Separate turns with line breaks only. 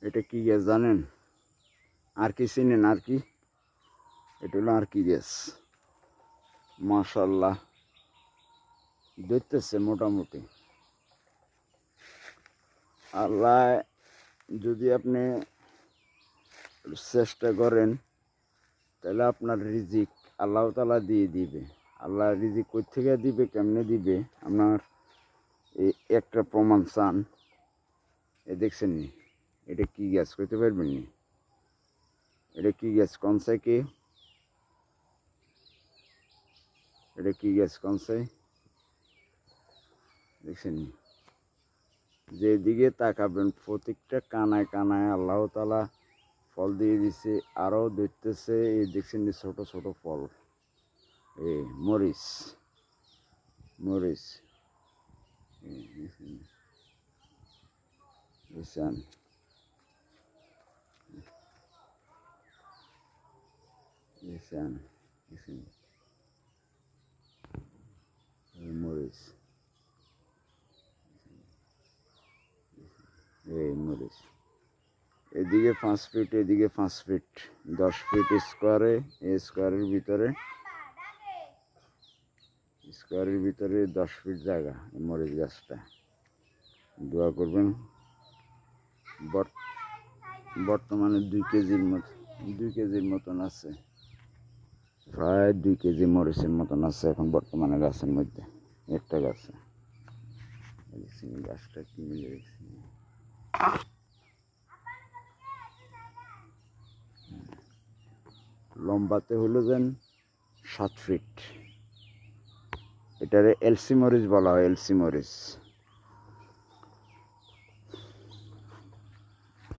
এটা কি গ্যাস জানেন? আর কি চিনেন? আর কি? এটা হলো আর কি গ্যাস। মাশাল্লাহ, দেখতেছে মোটামুটি। আল্লাহ যদি আপনি চেষ্টা করেন তাহলে আপনার রিজিক আল্লাহ তাআলা দিয়ে দিবে। আল্লাহ রিজিক কই থেকে দিবে, কেমনে দিবে? আপনার এই একটা প্রমাণ চান? এ দেখছেন নি? এটা কি গ্যাস কইতে পারবেন নি? এটা কি গ্যাস কনসে কি? এটা কি গ্যাস কনসে? দেখছেন নি? যেদিকে তাকাবেন প্রত্যেকটা কানায় কানায় আল্লাহ তাআলা ফল দিয়ে দিছে, আরও দেখতেছে। এই দেখছেন নি ছোট ছোট ফল, এই মরিচ, মরিচ বুঝছেন? বুঝছেন? দেখছেন? এই মরিচ, এই মরিচ। এদিকে 5 ফিট, এদিকে 5 ফিট, 10 ফিট স্কোয়ারে, এই স্কোয়ারের ভিতরে, স্কোয়ারের ভিতরে 10 ফিট জায়গা এই মরিচ গাছটা। দোয়া করবেন। বর্তমানে 2 কেজির মতন আছে, প্রায় 2 কেজি মরিচের মতন আছে এখন বর্তমানে গাছের মধ্যে, একটা গাছে। গাছটা কি মিলে দেখছি, লম্বাতে হলো যেন 7 ফিট। এটারে এলসি মরিচ বলা হয়, এলসি মরিচ।